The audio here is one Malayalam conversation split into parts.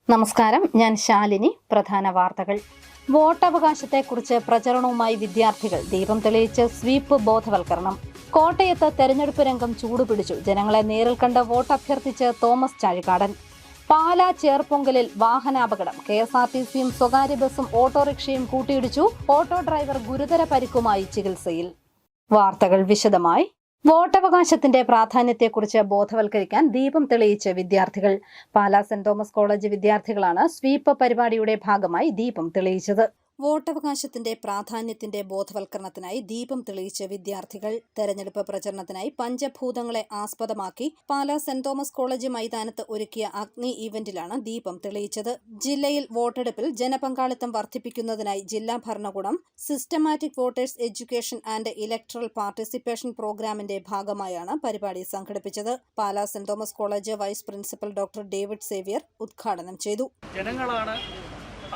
നമസ്കാരം, ഞാൻ ശാലിനി. പ്രധാന വാർത്തകൾ. വോട്ടവകാശത്തെക്കുറിച്ച് പ്രചരണവുമായി വിദ്യാർത്ഥികൾ. ദീപം തെളിയിച്ച് സ്വീപ്പ് ബോധവൽക്കരണം. കോട്ടയത്ത് തെരഞ്ഞെടുപ്പ് രംഗം ചൂടുപിടിച്ചു. ജനങ്ങളെ നേരിൽ കണ്ട് വോട്ട് അഭ്യർത്ഥിച്ച് തോമസ് ചാഴികാടൻ. പാലാ ചേർപ്പൊങ്കലിൽ വാഹനാപകടം. KSRTCയും സ്വകാര്യ ബസും ഓട്ടോറിക്ഷയും കൂട്ടിയിടിച്ചു. ഓട്ടോ ഡ്രൈവർ ഗുരുതര പരിക്കുമായി ചികിത്സയിൽ. വാർത്തകൾ വിശദമായി. വോട്ടവകാശത്തിന്റെ പ്രാധാന്യത്തെക്കുറിച്ച് ബോധവൽക്കരിക്കാൻ ദീപം തെളിയിച്ച് വിദ്യാർത്ഥികൾ. പാലാ സെന്റ് തോമസ് കോളേജ് വിദ്യാർത്ഥികളാണ് സ്വീപ്പ് പരിപാടിയുടെ ഭാഗമായി ദീപം തെളിയിച്ചത്. വോട്ടവകാശത്തിന്റെ പ്രാധാന്യത്തിന്റെ ബോധവൽക്കരണത്തിനായി ദീപം തെളിയിച്ച വിദ്യാർത്ഥികൾ. തെരഞ്ഞെടുപ്പ് പ്രചരണത്തിനായി പഞ്ചഭൂതങ്ങളെ ആസ്പദമാക്കി പാലാ സെന്റ് തോമസ് കോളേജ് മൈതാനത്ത് ഒരുക്കിയ അഗ്നി ഈവന്റിലാണ് ദീപം തെളിയിച്ചത്. ജില്ലയിൽ വോട്ടെടുപ്പിൽ ജനപങ്കാളിത്തം വർദ്ധിപ്പിക്കുന്നതിനായി ജില്ലാ ഭരണകൂടം systematic voters education and electoral participation പ്രോഗ്രാമിന്റെ ഭാഗമായാണ് പരിപാടി സംഘടിപ്പിച്ചത്. Pala saint Thomas college vice principal doctor David Xavier ഉദ്ഘാടനം ചെയ്തു. ജനങ്ങളാണ്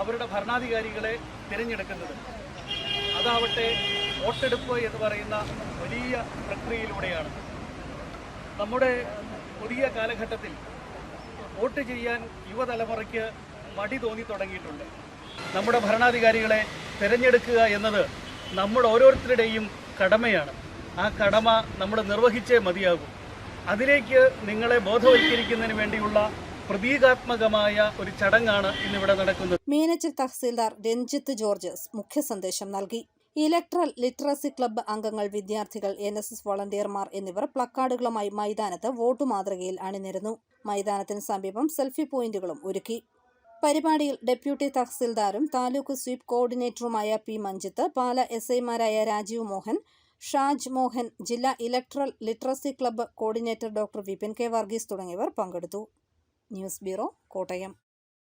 അവരുടെ ഭരണാധികാരികളെ തിരഞ്ഞെടുക്കുന്നത്. അതാവട്ടെ വോട്ടെടുപ്പ് എന്ന് പറയുന്ന വലിയ പ്രക്രിയയിലൂടെയാണ്. നമ്മുടെ പുതിയ കാലഘട്ടത്തിൽ വോട്ട് ചെയ്യാൻ യുവതലമുറയ്ക്ക് മടി തോന്നി തുടങ്ങിയിട്ടുണ്ട്. നമ്മുടെ ഭരണാധികാരികളെ തിരഞ്ഞെടുക്കുക എന്നത് നമ്മുടെ ഓരോരുത്തരുടെയും കടമയാണ്. ആ കടമ നമ്മൾ നിർവഹിച്ചേ മതിയാകൂ. അതിലേക്ക് നിങ്ങളെ ബോധവൽക്കരിക്കുന്നതിന് വേണ്ടിയുള്ള പ്രതീകാത്മകമായ ഒരു ചടങ്ങാണ് ഇന്നിവിടെ നടക്കുന്നത്. മീനച്ചിൽ തഹസീൽദാർ രഞ്ജിത്ത് ജോർജ് മുഖ്യ സന്ദേശം നൽകി. ഇലക്ട്രൽ ലിറ്ററസി ക്ലബ്ബ് അംഗങ്ങൾ, വിദ്യാർത്ഥികൾ, NSS വോളണ്ടിയർമാർ എന്നിവർ പ്ലക്കാർഡുകളുമായി മൈതാനത്ത് വോട്ടു മാതൃകയിൽ അണിനിരന്നു. മൈതാനത്തിന് സമീപം സെൽഫി പോയിന്റുകളും ഒരുക്കി. പരിപാടിയിൽ ഡെപ്യൂട്ടി തഹസീൽദാരും താലൂക്ക് സ്വീപ്പ് കോർഡിനേറ്ററുമായ P. മഞ്ജിത്ത്, പാല SIമാരായ രാജീവ് മോഹൻ, ഷാജ് മോഹൻ, ജില്ലാ electoral literacy club coordinator doctor Vipin K. Varghese തുടങ്ങിയവർ പങ്കെടുത്തു. News bureau, Kottayam.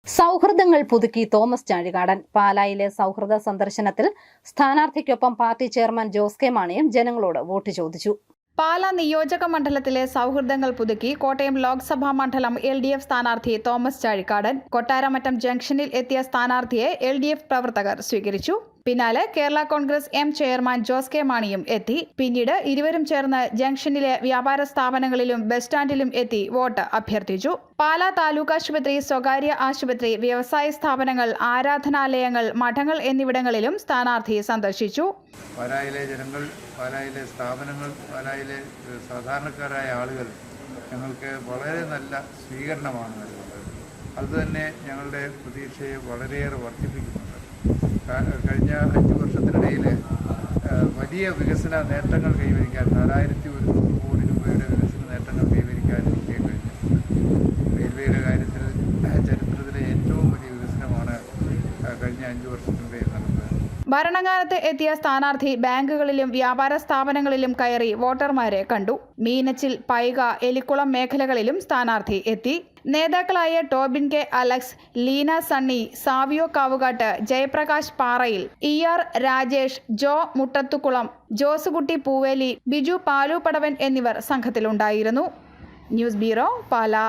സൗഹൃദങ്ങൾ പുതുക്കി തോമസ് ചാഴികാടൻ. പാലായിലെ സൗഹൃദ സന്ദർശനത്തിൽ സ്ഥാനാർത്ഥിക്കൊപ്പം പാർട്ടി ചെയർമാൻ ജോസ് കെ മാണിയും ജനങ്ങളോട് വോട്ട് ചോദിച്ചു. പാലാ നിയോജക മണ്ഡലത്തിലെ സൗഹൃദങ്ങൾ പുതുക്കി കോട്ടയം ലോക്സഭാ മണ്ഡലം LDF സ്ഥാനാർത്ഥി തോമസ് ചാഴികാടൻ. കൊട്ടാരമറ്റം ജംഗ്ഷനിൽ എത്തിയ സ്ഥാനാർത്ഥിയെ LDF പ്രവർത്തകർ സ്വീകരിച്ചു. പിന്നാലെ കേരള കോൺഗ്രസ് M ചെയർമാൻ ജോസ് കെ മാണിയും എത്തി. പിന്നീട് ഇരുവരും ചേർന്ന് ജംഗ്ഷനിലെ വ്യാപാര സ്ഥാപനങ്ങളിലും ബസ് സ്റ്റാൻഡിലും എത്തി വോട്ട് അഭ്യർത്ഥിച്ചു. പാലാ താലൂക്ക് ആശുപത്രി, സ്വകാര്യ ആശുപത്രി, വ്യവസായ സ്ഥാപനങ്ങൾ, ആരാധനാലയങ്ങൾ, മഠങ്ങൾ എന്നിവിടങ്ങളിലും സ്ഥാനാർത്ഥി സന്ദർശിച്ചു. പാലായിലെ ജനങ്ങൾ, പാലായിലെ സ്ഥാപനങ്ങൾ, പാലായിലെ സാധാരണക്കാരായ ആളുകൾ ഞങ്ങൾക്ക് വളരെ നല്ല സ്വീകരണമാണ് നൽകുന്നത്. അതുതന്നെ ഞങ്ങളുടെ പ്രതീക്ഷയെ വളരെയേറെ വർദ്ധിപ്പിക്കുന്നുണ്ട്. കഴിഞ്ഞ 5 വർഷത്തിനിടയിൽ വലിയ വികസന നേട്ടങ്ങൾ കൈവരിക്കാൻ 4100 കോടി രൂപയുടെ വികസന നേട്ടങ്ങൾ കൈവരിക്കാൻ എനിക്ക് കഴിഞ്ഞിട്ടുണ്ട്. റെയിൽവേയുടെ കാര്യത്തിൽ ചരിത്രത്തിലെ ഏറ്റവും വലിയ വികസനമാണ് കഴിഞ്ഞ 5 വർഷത്തിനിടെ നടന്നത്. ഭരണകാലത്ത് എത്തിയ സ്ഥാനാർത്ഥി ബാങ്കുകളിലും വ്യാപാര സ്ഥാപനങ്ങളിലും കയറി വോട്ടർമാരെ കണ്ടു. മീനച്ചിൽ, പൈക, എലിക്കുളം മേഖലകളിലും സ്ഥാനാർത്ഥി എത്തി. നേതാക്കളായ Tobin K. Alex, Leena Sunny, Savio Kavukattu, Jayaprakash പാറയിൽ, ER രാജേഷ്, ജോ മുട്ടത്തുകുളം, ജോസുകുട്ടി പൂവേലി, ബിജു പാലുപടവൻ എന്നിവർ സംഘത്തിലുണ്ടായിരുന്നു. News bureau, Pala.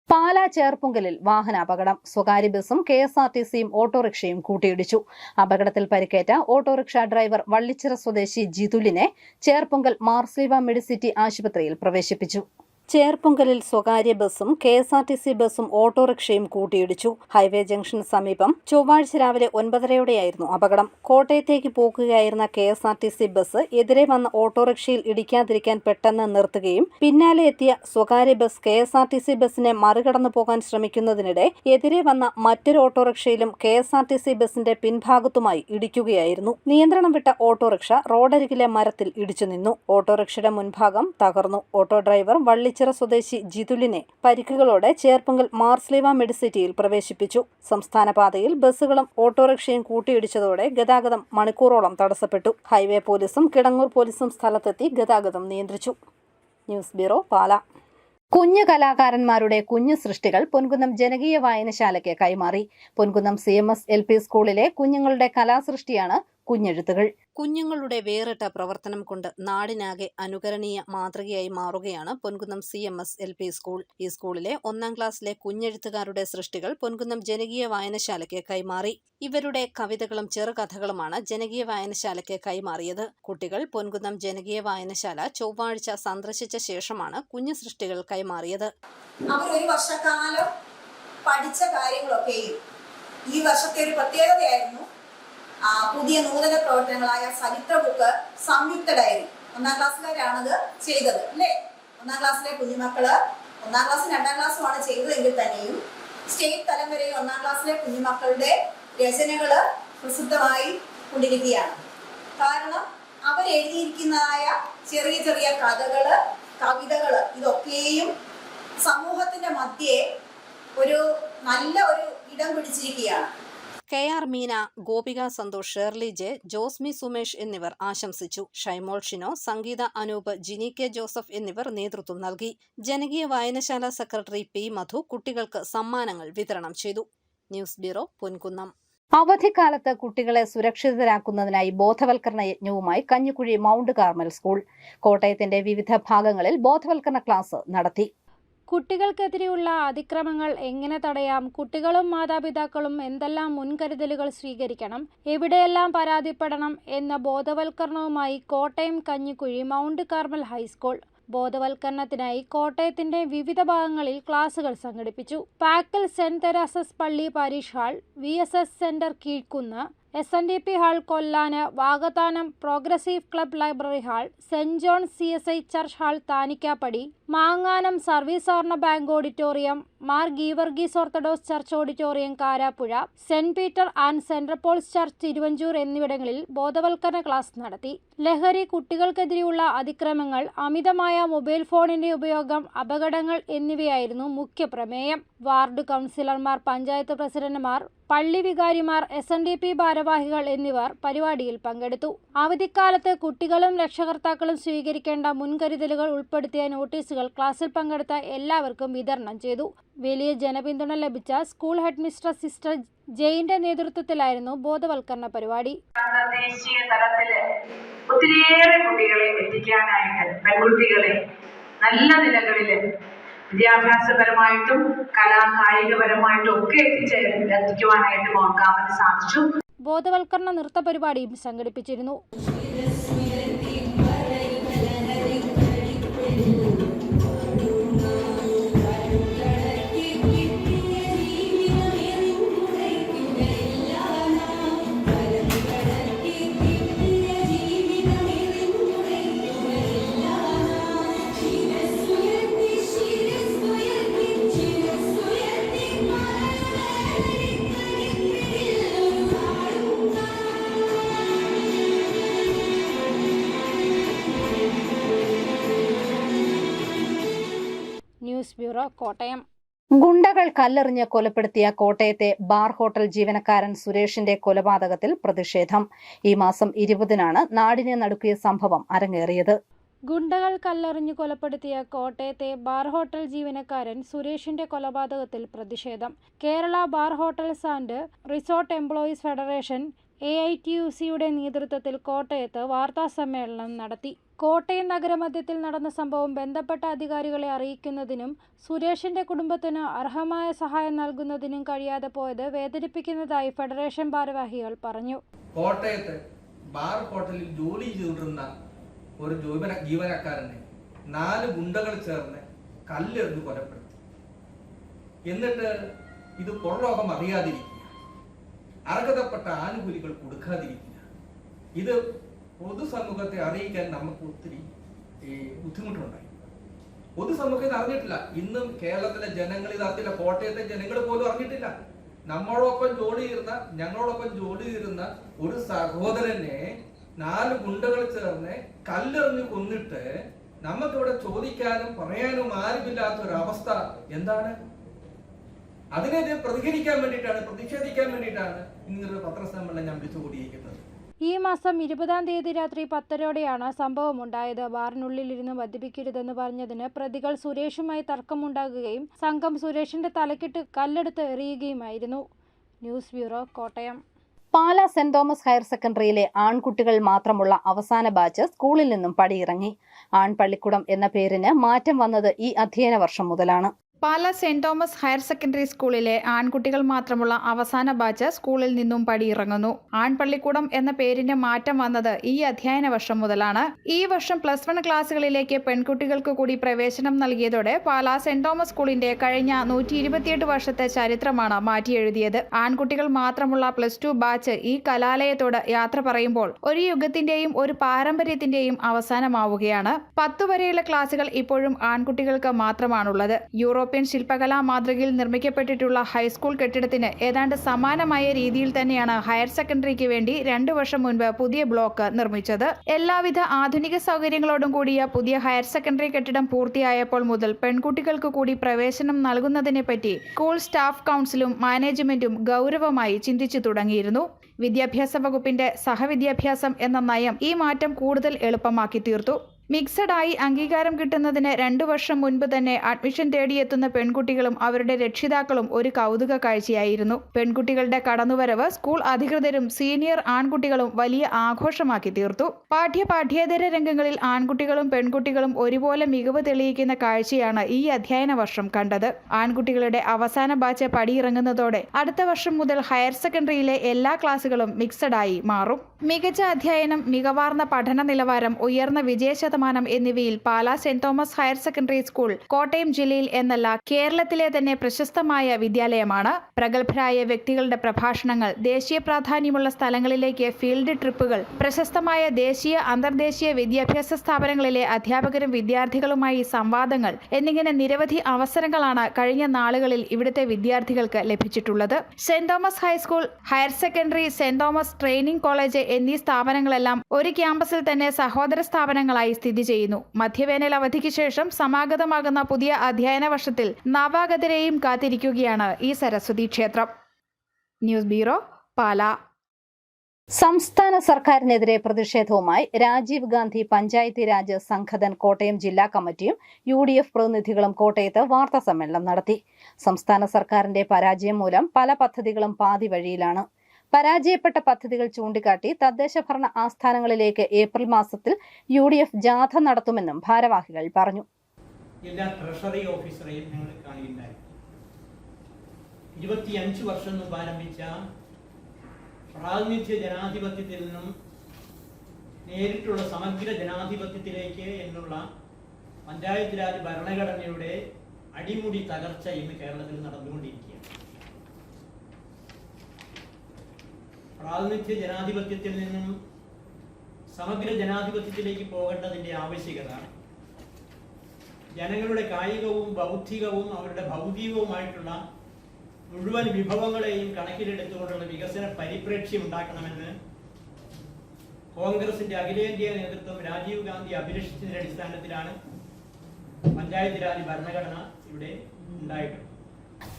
പാലാ ചേർപ്പൊങ്കലിൽ വാഹനാപകടം. സ്വകാര്യ ബസും KSRTCയും ഓട്ടോറിക്ഷയും കൂട്ടിയിടിച്ചു. അപകടത്തിൽ പരിക്കേറ്റ ഓട്ടോറിക്ഷ ഡ്രൈവർ വള്ളിച്ചിറ സ്വദേശി ജിതുലിനെ ചേർപ്പൊങ്കൽ മാർസ്ലീവ മെഡിസിറ്റി ആശുപത്രിയിൽ പ്രവേശിപ്പിച്ചു. ചേർപ്പൊങ്കലിൽ സ്വകാര്യ ബസും KSRTC ബസും ഓട്ടോറിക്ഷയും കൂട്ടിയിടിച്ചു. ഹൈവേ ജംഗ്ഷന് സമീപം ചൊവ്വാഴ്ച രാവിലെ 9:30യോടെയായിരുന്നു അപകടം. കോട്ടയത്തേക്ക് പോകുകയായിരുന്ന KSRTC ബസ് എതിരെ വന്ന ഓട്ടോറിക്ഷയിൽ ഇടിക്കാതിരിക്കാൻ പെട്ടെന്ന് നിർത്തുകയും പിന്നാലെ എത്തിയ സ്വകാര്യ ബസ് KSRTC ബസിനെ മറികടന്നു പോകാൻ ശ്രമിക്കുന്നതിനിടെ എതിരെ വന്ന മറ്റൊരു ഓട്ടോറിക്ഷയിലും KSRTC ബസിന്റെ പിൻഭാഗത്തുമായി ഇടിക്കുകയായിരുന്നു. നിയന്ത്രണം വിട്ട ഓട്ടോറിക്ഷ റോഡരികിലെ മരത്തിൽ ഇടിച്ചു നിന്നു. ഓട്ടോറിക്ഷയുടെ മുൻഭാഗം തകർന്നു. ഓട്ടോ ഡ്രൈവർ വള്ളിച്ചിറ സ്വദേശി ജിതുലിനെ പരിക്കുകളോടെ ചേർപ്പൊങ്കൽ മാർസ്ലീവ മെഡിസിറ്റിയിൽ പ്രവേശിപ്പിച്ചു. സംസ്ഥാന പാതയിൽ ബസ്സുകളും ഓട്ടോറിക്ഷയും കൂട്ടിയിടിച്ചതോടെ ഗതാഗതം മണിക്കൂറോളം തടസ്സപ്പെട്ടു. ഹൈവേ പോലീസും കിടങ്ങൂർ പോലീസും സ്ഥലത്തെത്തി ഗതാഗതം നിയന്ത്രിച്ചു. News bureau, Pala. കുഞ്ഞു കലാകാരന്മാരുടെ കുഞ്ഞു സൃഷ്ടികൾ പൊൻകുന്നം ജനകീയ വായനശാലയ്ക്ക് കൈമാറി. പൊൻകുന്നം CMS LP സ്കൂളിലെ കുഞ്ഞുങ്ങളുടെ കലാസൃഷ്ടിയാണ് കുഞ്ഞെഴുത്തുകൾ. കുഞ്ഞുങ്ങളുടെ വേറിട്ട പ്രവർത്തനം കൊണ്ട് നാടിനാകെ അനുകരണീയ മാതൃകയായി മാറുകയാണ് പൊൻകുന്നം CMS LP സ്കൂൾ. ഈ സ്കൂളിലെ 1ാം ക്ലാസ്സിലെ കുഞ്ഞെഴുത്തുകാരുടെ സൃഷ്ടികൾ പൊൻകുന്നം ജനകീയ വായനശാലയ്ക്ക് കൈമാറി. ഇവരുടെ കവിതകളും ചെറുകഥകളുമാണ് ജനകീയ വായനശാലയ്ക്ക് കൈമാറിയത്. കുട്ടികൾ പൊൻകുന്നം ജനകീയ വായനശാല ചൊവ്വാഴ്ച സന്ദർശിച്ച ശേഷമാണ് കുഞ്ഞു സൃഷ്ടികൾ കൈമാറിയത്. അവർ ഒരു വർഷക്കാലം പഠിച്ച കാര്യങ്ങളൊക്കെയും ഈ വർഷത്തെ ഒരു പ്രത്യേകതയായിരുന്നു പുതിയ നൂതന പ്രവർത്തനങ്ങളായ ചരിത്ര ബുക്ക്, സംയുക്ത ഡയറി. 1ാം ക്ലാസ്സുകാരാണത് ചെയ്തത് അല്ലേ? 1ാം ക്ലാസ്സിലെ കുഞ്ഞുമക്കള് 1ാം ക്ലാസ്സും 2ാം ക്ലാസ്സുമാണ് ചെയ്തതെങ്കിൽ തന്നെയും സ്റ്റേറ്റ് തലം വരെ 1ാം ക്ലാസ്സിലെ കുഞ്ഞുമക്കളുടെ രചനകള് പ്രസിദ്ധമായി കൊണ്ടിരിക്കുകയാണ്. കാരണം അവരെഴുതിയിരിക്കുന്നതായ ചെറിയ ചെറിയ കഥകള്, കവിതകള് ഇതൊക്കെയും സമൂഹത്തിന്റെ മധ്യേ ഒരു നല്ല ഒരു ഇടം പിടിച്ചിരിക്കുകയാണ്. KR മീന, ഗോപിക സന്തോഷ്, ഷേർലി ജെ, ജോസ്മി സുമേഷ് എന്നിവർ ആശംസിച്ചു. ഷൈമോൾ ഷിനോ, സംഗീത അനൂപ്, ജിനി കെ ജോസഫ് എന്നിവർ നേതൃത്വം നൽകി. ജനകീയ വായനശാല സെക്രട്ടറി P മധു കുട്ടികൾക്ക് സമ്മാനങ്ങൾ വിതരണം ചെയ്തു. News bureau, Ponkunnam. അവധിക്കാലത്ത് കുട്ടികളെ സുരക്ഷിതരാക്കുന്നതിനായി ബോധവൽക്കരണ യജ്ഞവുമായി കഞ്ഞിക്കുഴി മൗണ്ട് കാർമൽ സ്കൂൾ കോട്ടയത്തിന്റെ വിവിധ ഭാഗങ്ങളിൽ ബോധവൽക്കരണ ക്ലാസ് നടത്തി. കുട്ടികൾക്കെതിരെയുള്ള അതിക്രമങ്ങൾ എങ്ങനെ തടയാം, കുട്ടികളും മാതാപിതാക്കളും എന്തെല്ലാം മുൻകരുതലുകൾ സ്വീകരിക്കണം, എവിടെയെല്ലാം പരാതിപ്പെടണം എന്ന ബോധവൽക്കരണവുമായി Kottayam Kanjikuzhi Mount Carmel high school ബോധവൽക്കരണത്തിനായി കോട്ടയത്തിന്റെ വിവിധ ഭാഗങ്ങളിൽ ക്ലാസുകൾ സംഘടിപ്പിച്ചു. പാക്കൽ സെന്റ് തെരേസസ് പള്ളി parish hall, VSS centre Keezhkunnu, SNDP hall കൊല്ലാന്, Vakathanam progressive club library hall, saint John CSI church hall Thanikkappady, മാങ്ങാനം സർവീസ് സഹകരണ bank auditorium, Mar Geevarghese orthodox church auditorium Karappuzha, saint Peter and saint Paul's church Thiruvanchoor എന്നിവിടങ്ങളിൽ ബോധവൽക്കരണ ക്ലാസ് നടത്തി. ലഹരി, കുട്ടികൾക്കെതിരെയുള്ള അതിക്രമങ്ങൾ, അമിതമായ മൊബൈൽ ഫോണിന്റെ ഉപയോഗം, അപകടങ്ങൾ എന്നിവയായിരുന്നു മുഖ്യ പ്രമേയം. വാർഡ് കൗൺസിലർമാർ, പഞ്ചായത്ത് പ്രസിഡന്റുമാർ, പള്ളി വികാരിമാർ, SNDP ഭാരവാഹികൾ എന്നിവർ പരിപാടിയിൽ പങ്കെടുത്തു. അവധിക്കാലത്ത് കുട്ടികളും രക്ഷകർത്താക്കളും സ്വീകരിക്കേണ്ട മുൻകരുതലുകൾ ഉൾപ്പെടുത്തിയ നോട്ടീസുകൾ ക്ലാസ്സിൽ പങ്കെടുത്ത എല്ലാവർക്കും വിതരണം ചെയ്തു. വലിയ ജനപിന്തുണ ലഭിച്ച സ്കൂൾ ഹെഡ് മിസ്ട്രസ് സിസ്റ്റർ ജെയിന്റെ നേതൃത്വത്തിലായിരുന്നു ബോധവൽക്കരണ പരിപാടി. ദേശീയ തലത്തില് ഒത്തിരിയേറെ കുട്ടികളെ എത്തിക്കാനായിട്ട്, പെൺകുട്ടികളെ നല്ല നിലകളില് വിദ്യാഭ്യാസപരമായിട്ടും കായികപരമായിട്ടും ഒക്കെ എത്തിക്കുവാനായിട്ട് മൗണ്ട് കാർമലിന് സാധിച്ചു. ബോധവൽക്കരണ നൃത്ത പരിപാടിയും സംഘടിപ്പിച്ചിരുന്നു. News bureau, Kottayam. ഗുണ്ടകൾ കല്ലെറിഞ്ഞ് കൊലപ്പെടുത്തിയ കോട്ടയത്തെ ബാർ ഹോട്ടൽ ജീവനക്കാരൻ സുരേഷിന്റെ കൊലപാതകത്തിൽ പ്രതിഷേധം. ഈ മാസം 20-നാണ് നാടിനെ നടുക്കിയ സംഭവം അരങ്ങേറിയത്. ഗുണ്ടകൾ കല്ലെറിഞ്ഞു കൊലപ്പെടുത്തിയ കോട്ടയത്തെ ബാർ ഹോട്ടൽ ജീവനക്കാരൻ സുരേഷിന്റെ കൊലപാതകത്തിൽ പ്രതിഷേധം. Kerala bar hotels and resort employees federation AITUCയുടെ നേതൃത്വത്തിൽ കോട്ടയത്ത് വാർത്താ സമ്മേളനം നടത്തി. കോട്ടയം നഗരമധ്യത്തിൽ നടന്ന സംഭവം ബന്ധപ്പെട്ട അധികാരികളെ അറിയിക്കുന്നതിനും സുരേഷിന്റെ കുടുംബത്തിന് അർഹമായ സഹായം നൽകുന്നതിനും കഴിയാതെ പോയത് വേദനിപ്പിക്കുന്നതായി ഫെഡറേഷൻ ഭാരവാഹികൾ പറഞ്ഞു. കോട്ടയത്ത് ബാർ ഹോട്ടലിൽ ജോലി ചെയ്തിരുന്ന ഒരു ജീവനക്കാരനെ 4 ഗുണ്ടകൾ ചേർന്ന് കല്ലെറിഞ്ഞ് കൊലപ്പെടുത്തി. എന്നിട്ട് ഇത് പുറലോകം അറിയാതിരിക്കുക, അർഹതപ്പെട്ട ആനുകൂല്യങ്ങൾ കൊടുക്കാതിരിക്കുക, ഇത് പൊതുസമൂഹത്തെ അറിയിക്കാൻ നമുക്ക് ഒത്തിരി ബുദ്ധിമുട്ടുണ്ടായി. പൊതുസമൂഹത്തെ അറിഞ്ഞിട്ടില്ല. ഇന്നും കേരളത്തിലെ ജനങ്ങൾ ഇത് അറിഞ്ഞില്ല. കോട്ടയത്തെ ജനങ്ങൾ പോലും അറിഞ്ഞിട്ടില്ല. ഞങ്ങളോടൊപ്പം ജോലി ചെയ്തിരുന്ന ഒരു സഹോദരനെ 4 ഗുണ്ടകൾ ചേർന്ന് കല്ലെറിഞ്ഞ് കൊന്നിട്ട് നമുക്കിവിടെ ചോദിക്കാനും പറയാനും ആരുമില്ലാത്തൊരവസ്ഥ എന്താണ്? അതിനെതിരെ പ്രതിഷേധിക്കാൻ വേണ്ടിയിട്ടാണ് ഇന്നൊരു പത്രസമ്മേളനം ഞാൻ വിളിച്ചുകൂടിയിരിക്കുന്നത്. ഈ മാസം 20-ാം തീയതി രാത്രി 10:00-ഓടെയാണ് സംഭവമുണ്ടായത്. ബാറിനുള്ളിലിരുന്ന് മദ്യപിക്കരുതെന്ന് പറഞ്ഞതിന് പ്രതികൾ സുരേഷുമായി തർക്കമുണ്ടാകുകയും സംഘം സുരേഷിന്റെ തലക്കിട്ട് കല്ലെടുത്ത് എറിയുകയുമായിരുന്നു. News bureau, Kottayam. Pala saint Thomas higher സെക്കൻഡറിയിലെ ആൺകുട്ടികൾ മാത്രമുള്ള അവസാന ബാച്ച് സ്കൂളിൽ നിന്നും പടിയിറങ്ങി. ആൺപള്ളിക്കുടം എന്ന പേരിന് മാറ്റം വന്നത് ഈ അധ്യയന വർഷം മുതലാണ്. Pala saint Thomas higher secondary സ്കൂളിലെ ആൺകുട്ടികൾ മാത്രമുള്ള അവസാന ബാച്ച് സ്കൂളിൽ നിന്നും പടിയിറങ്ങുന്നു. ആൺപള്ളിക്കൂടം എന്ന പേരിന്റെ മാറ്റം വന്നത് ഈ അധ്യയന വർഷം മുതലാണ്. ഈ വർഷം +1 ക്ലാസുകളിലേക്ക് പെൺകുട്ടികൾക്ക് കൂടി പ്രവേശനം നൽകിയതോടെ പാലാ സെന്റ് തോമസ് സ്കൂളിന്റെ കഴിഞ്ഞ 128 വർഷത്തെ ചരിത്രമാണ് മാറ്റിയെഴുതിയത്. ആൺകുട്ടികൾ മാത്രമുള്ള +2 ബാച്ച് ഈ കലാലയത്തോട് യാത്ര പറയുമ്പോൾ ഒരു യുഗത്തിന്റെയും ഒരു പാരമ്പര്യത്തിന്റെയും അവസാനമാവുകയാണ്. 10 വരെയുള്ള ക്ലാസുകൾ ഇപ്പോഴും ആൺകുട്ടികൾക്ക് മാത്രമാണുള്ളത്. യൂറോപ്യൻ ശില്പകലാ മാതൃകയിൽ നിർമ്മിക്കപ്പെട്ടിട്ടുള്ള ഹൈസ്കൂൾ കെട്ടിടത്തിന് ഏതാണ്ട് സമാനമായ രീതിയിൽ തന്നെയാണ് ഹയർ സെക്കൻഡറിക്ക് വേണ്ടി 2 വർഷം മുൻപ് പുതിയ ബ്ലോക്ക് നിർമ്മിച്ചത്. എല്ലാവിധ ആധുനിക സൗകര്യങ്ങളോടും കൂടിയ പുതിയ ഹയർ സെക്കൻഡറി കെട്ടിടം പൂർത്തിയായപ്പോൾ മുതൽ പെൺകുട്ടികൾക്ക് കൂടി പ്രവേശനം നൽകുന്നതിനെപ്പറ്റി സ്കൂൾ സ്റ്റാഫ് കൗൺസിലും മാനേജ്മെന്റും ഗൗരവമായി ചിന്തിച്ചു തുടങ്ങിയിരുന്നു. വിദ്യാഭ്യാസ വകുപ്പിന്റെ സഹവിദ്യാഭ്യാസം എന്ന നയം ഈ മാറ്റം കൂടുതൽ എളുപ്പമാക്കി തീർത്തു. മിക്സഡായി അംഗീകാരം കിട്ടുന്നതിന് 2 വർഷം മുൻപ് തന്നെ അഡ്മിഷൻ തേടിയെത്തുന്ന പെൺകുട്ടികളും അവരുടെ രക്ഷിതാക്കളും ഒരു കൗതുക കാഴ്ചയായിരുന്നു. പെൺകുട്ടികളുടെ കടന്നുവരവ് സ്കൂൾ അധികൃതരും സീനിയർ ആൺകുട്ടികളും വലിയ ആഘോഷമാക്കി തീർത്തു. പാഠ്യേതര രംഗങ്ങളിൽ ആൺകുട്ടികളും പെൺകുട്ടികളും ഒരുപോലെ മികവ് തെളിയിക്കുന്ന കാഴ്ചയാണ് ഈ അധ്യയന വർഷം കണ്ടത്. ആൺകുട്ടികളുടെ അവസാന ബാച്ച് പടിയിറങ്ങുന്നതോടെ അടുത്ത വർഷം മുതൽ ഹയർ സെക്കൻഡറിയിലെ എല്ലാ ക്ലാസുകളും മിക്സഡായി മാറും. മികച്ച അധ്യയനം, മികവാർന്ന പഠന നിലവാരം, ഉയർന്ന വിജയശതമാനം എന്നിവയിൽ Pala saint Thomas higher secondary school Kottayam ജില്ലയിൽ എന്നല്ല കേരളത്തിലെ തന്നെ പ്രശസ്തമായ വിദ്യാലയമാണ്. പ്രഗത്ഭരായ വ്യക്തികളുടെ പ്രഭാഷണങ്ങൾ, ദേശീയ പ്രാധാന്യമുള്ള സ്ഥലങ്ങളിലേക്ക് ഫീൽഡ് ട്രിപ്പുകൾ, പ്രശസ്തമായ ദേശീയ അന്തർദേശീയ വിദ്യാഭ്യാസ സ്ഥാപനങ്ങളിലെ അധ്യാപകരും വിദ്യാർത്ഥികളുമായി സംവാദങ്ങൾ എന്നിങ്ങനെ നിരവധി അവസരങ്ങളാണ് കഴിഞ്ഞ നാളുകളിൽ ഇവിടുത്തെ വിദ്യാർത്ഥികൾക്ക് ലഭിച്ചിട്ടുള്ളത്. Saint Thomas high school, higher secondary, saint Thomas training college എന്നീ സ്ഥാപനങ്ങളെല്ലാം ഒരു ക്യാമ്പസിൽ തന്നെ സഹോദര സ്ഥാപനങ്ങളായി സ്ഥിതി ചെയ്യുന്നു. മധ്യവേനൽ അവധിക്ക് ശേഷം സമാഗതമാകുന്ന പുതിയ അധ്യയന വർഷത്തിൽ നവാഗതരെയും കാത്തിരിക്കുകയാണ് ഈ സരസ്വതി ക്ഷേത്രം. News bureau, Pala. സംസ്ഥാന സർക്കാരിനെതിരെ പ്രതിഷേധവുമായി രാജീവ് ഗാന്ധി പഞ്ചായത്തി രാജ് സംഘടൻ കോട്ടയം ജില്ലാ കമ്മിറ്റിയും UDF പ്രതിനിധികളും കോട്ടയത്ത് വാർത്താ സമ്മേളനം നടത്തി. സംസ്ഥാന സർക്കാരിന്റെ പരാജയം മൂലം പല പദ്ധതികളും പാതി വഴിയിലാണ്. പരാജയപ്പെട്ട പദ്ധതികൾ ചൂണ്ടിക്കാട്ടി തദ്ദേശ ഭരണ ആസ്ഥാനങ്ങളിലേക്ക് ഏപ്രിൽ മാസത്തിൽ UDF ജാഥ നടത്തുമെന്നും ഭാരവാഹികൾ പറഞ്ഞു. എല്ലാ ട്രഷറി ഓഫീസറെയും ഞങ്ങൾ കാണുകയുണ്ടായി. 25 വർഷം മുമ്പ് ആരംഭിച്ച പ്രാതിനിധ്യ ജനാധിപത്യത്തിൽ നിന്നും നേരിട്ടുള്ള സമഗ്ര ജനാധിപത്യത്തിലേക്ക് എന്നുള്ള പഞ്ചായത്ത് രാജ് ഭരണഘടനയുടെ അടിമുടി തകർച്ച ഇന്ന് കേരളത്തിൽ നടന്നുകൊണ്ടിരിക്കുകയാണ്. പ്രാതിനിധ്യ ജനാധിപത്യത്തിൽ നിന്നും സമഗ്ര ജനാധിപത്യത്തിലേക്ക് പോകേണ്ടതിൻ്റെ ആവശ്യകത ജനങ്ങളുടെ കായികവും ബൗദ്ധികവും അവരുടെ ഭൗതികവുമായിട്ടുള്ള മുഴുവൻ വിഭവങ്ങളെയും കണക്കിലെടുത്തുകൊണ്ടുള്ള വികസന പരിപ്രേക്ഷ്യം ഉണ്ടാക്കണമെന്ന് കോൺഗ്രസിന്റെ അഖിലേന്ത്യാ നേതൃത്വം രാജീവ് ഗാന്ധി അഭിലഷിച്ചതിന്റെ അടിസ്ഥാനത്തിലാണ് പഞ്ചായത്ത് രാജ് ഭരണഘടന ഇവിടെ ഉണ്ടായിട്ടുള്ളത്.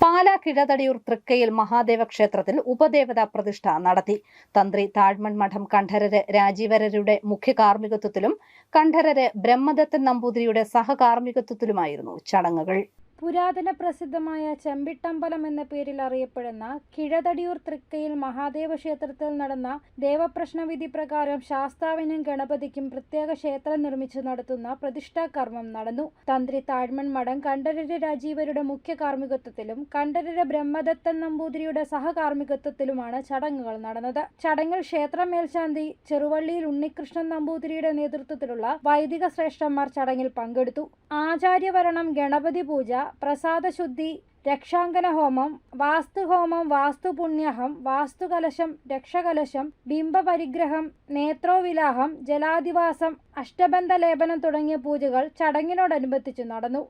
പാലാ കിഴതടിയൂർ തൃക്കയിൽ മഹാദേവ ക്ഷേത്രത്തിൽ ഉപദേവതാ പ്രതിഷ്ഠ നടത്തി. തന്ത്രി താഴ്മൺ മഠം കണ്ഠരര് രാജീവരരുടെ മുഖ്യ കാർമ്മികത്വത്തിലും കണ്ഠരര് ബ്രഹ്മദത്തൻ നമ്പൂതിരിയുടെ സഹകാർമ്മികത്വത്തിലുമായിരുന്നു ചടങ്ങുകൾ. പുരാതന പ്രസിദ്ധമായ ചെമ്പിട്ടമ്പലം എന്ന പേരിൽ അറിയപ്പെടുന്ന കിഴതടിയൂർ തൃക്കയിൽ മഹാദേവ ക്ഷേത്രത്തിൽ നടന്ന ദേവപ്രശ്നവിധി പ്രകാരം ശാസ്താവിനും ഗണപതിക്കും പ്രത്യേക ക്ഷേത്രം നിർമ്മിച്ചു നടത്തുന്ന പ്രതിഷ്ഠാകർമ്മം നടന്നു. തന്ത്രി താഴ്മൺ മഠം കണ്ഠരര് രാജീവരുടെ മുഖ്യ കാർമ്മികത്വത്തിലും കണ്ഠരര് ബ്രഹ്മദത്തൻ നമ്പൂതിരിയുടെ സഹകാർമ്മികത്വത്തിലുമാണ് ചടങ്ങുകൾ നടന്നത്. ചടങ്ങിൽ ക്ഷേത്ര മേൽശാന്തി ചെറുവള്ളിയിൽ ഉണ്ണികൃഷ്ണൻ നമ്പൂതിരിയുടെ നേതൃത്വത്തിലുള്ള വൈദിക ശ്രേഷ്ഠന്മാർ ചടങ്ങിൽ പങ്കെടുത്തു. ആചാര്യവരണം, ഗണപതി പൂജ, പ്രസാദശുദ്ധി, രക്ഷാങ്കന ഹോമം, വാസ്തുഹോമം, വാസ്തുപുണ്യഹം, വാസ്തുകലശം, രക്ഷകലശം, ബിംബപരിഗ്രഹം, നേത്രോവിലാഹം, ജലാധിവാസം, അഷ്ടബന്ധ ലേപനം തുടങ്ങിയ പൂജകൾ ചടങ്ങിനോടനുബന്ധിച്ച് നടന്നു.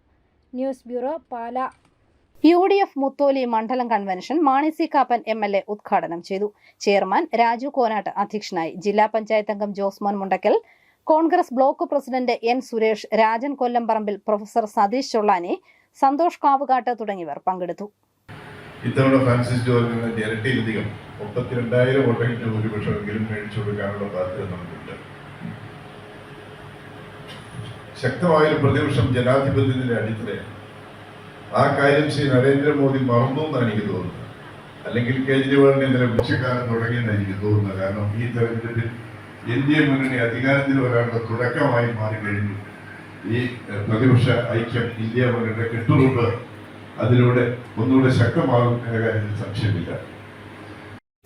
News bureau, Pala. UDF Mutholi മണ്ഡലം കൺവെൻഷൻ മാണി സി കാപ്പൻ MLA ഉദ്ഘാടനം ചെയ്തു. ചെയർമാൻ രാജു കോനാട്ട് അധ്യക്ഷനായി. ജില്ലാ പഞ്ചായത്ത് അംഗം Josemon Mundakkal, Congress block president N Suresh, Rajan Kollamparambil, professor Satheesh Chollani, Santhosh Kavukattu തുടങ്ങിയവർ പങ്കെടുത്തു. ഇത്തവണ ഫ്രാൻസിസ് ജോർജിന് ഇരട്ടിയിലധികം 32,000 വോട്ടുകളുടെ ഭൂരിപക്ഷമെങ്കിലും മേടിച്ചു കൊടുക്കാനുള്ള ബാധ്യത നമുക്കുണ്ട്. ശക്തമായൊരു പ്രതിപക്ഷം ജനാധിപത്യത്തിന്റെ അടിത്തറയാണ്. ആ കാര്യം ശ്രീ നരേന്ദ്രമോദി മറന്നു എന്നാണ് എനിക്ക് തോന്നുന്നത്. അല്ലെങ്കിൽ കേജ്രിവാളിനെ ഇന്നലെ വിളിച്ചക്കാലം തുടങ്ങിയെന്നാണ് എനിക്ക് തോന്നുന്നത്. കാരണം ഈ തെരഞ്ഞെടുപ്പിൽ ഇന്ത്യ മുന്നണി അധികാരത്തിൽ വരാനുള്ള തുടക്കമായി മാറിക്കഴിഞ്ഞു. ഈ പ്രതിപക്ഷ ഐക്യം ഇന്ത്യ മുന്നണിയുടെ കെട്ടുറുമ്പ് അതിലൂടെ ഒന്നുകൂടെ ശക്തമാകും എന്ന കാര്യത്തിൽ സംശയമില്ല.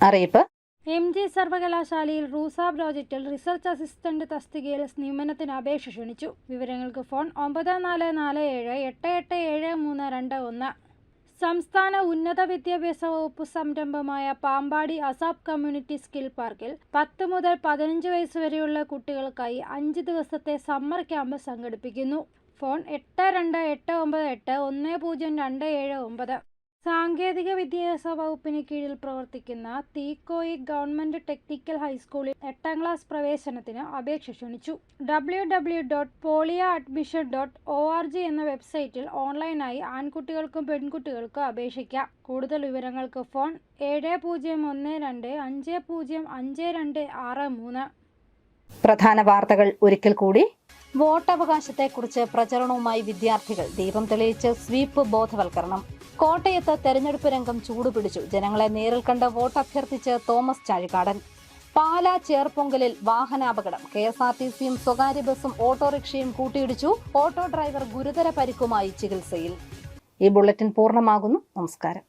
അറിയിപ്പ്. MG സർവകലാശാലയിൽ റൂസ പ്രോജക്റ്റിൽ റിസർച്ച് അസിസ്റ്റന്റ് തസ്തികയിൽ നിയമനത്തിന് അപേക്ഷ ക്ഷണിച്ചു. വിവരങ്ങൾക്ക് ഫോൺ 9447887321. സംസ്ഥാന ഉന്നത വിദ്യാഭ്യാസ വകുപ്പ് സംരംഭമായ പാമ്പാടി അസാബ് കമ്മ്യൂണിറ്റി സ്കിൽ പാർക്കിൽ 10 മുതൽ 15 വയസ്സ് വരെയുള്ള കുട്ടികൾക്കായി 5 ദിവസത്തെ സമ്മർ ക്യാമ്പ് സംഘടിപ്പിക്കുന്നു. ഫോൺ 8289810279. സാങ്കേതിക വിദ്യാഭ്യാസ വകുപ്പിന് കീഴിൽ പ്രവർത്തിക്കുന്ന തീക്കോയി ഗവൺമെന്റ് ടെക്നിക്കൽ ഹൈസ്കൂളിൽ 8ാം ക്ലാസ് പ്രവേശനത്തിന് അപേക്ഷ ക്ഷണിച്ചു. www.poliaadmission.org എന്ന വെബ്സൈറ്റിൽ ഓൺലൈനായി ആൺകുട്ടികൾക്കും പെൺകുട്ടികൾക്കും അപേക്ഷിക്കാം. കൂടുതൽ വിവരങ്ങൾക്ക് ഫോൺ 7012505263. പ്രധാന വാർത്തകൾ ഒരിക്കൽ കൂടി. വോട്ടവകാശത്തെക്കുറിച്ച് പ്രചരണവുമായി വിദ്യാർത്ഥികൾ. ദീപം തെളിയിച്ച് സ്വീപ്പ് ബോധവൽക്കരണം. കോട്ടയത്ത് തെരഞ്ഞെടുപ്പ് രംഗം ചൂടുപിടിച്ചു. ജനങ്ങളെ നേരിൽ കണ്ട് വോട്ട് അഭ്യർത്ഥിച്ച് തോമസ് ചാഴികാടൻ. പാലാ ചേർപ്പൊങ്കലിൽ വാഹനാപകടം. KSRTCയും സ്വകാര്യ ബസും ഓട്ടോറിക്ഷയും കൂട്ടിയിടിച്ചു. ഓട്ടോ ഡ്രൈവർ ഗുരുതര പരിക്കുമായി ചികിത്സയിൽ. ഈ ബുള്ളറ്റിൻ പൂർണ്ണമാകുന്നു. നമസ്കാരം.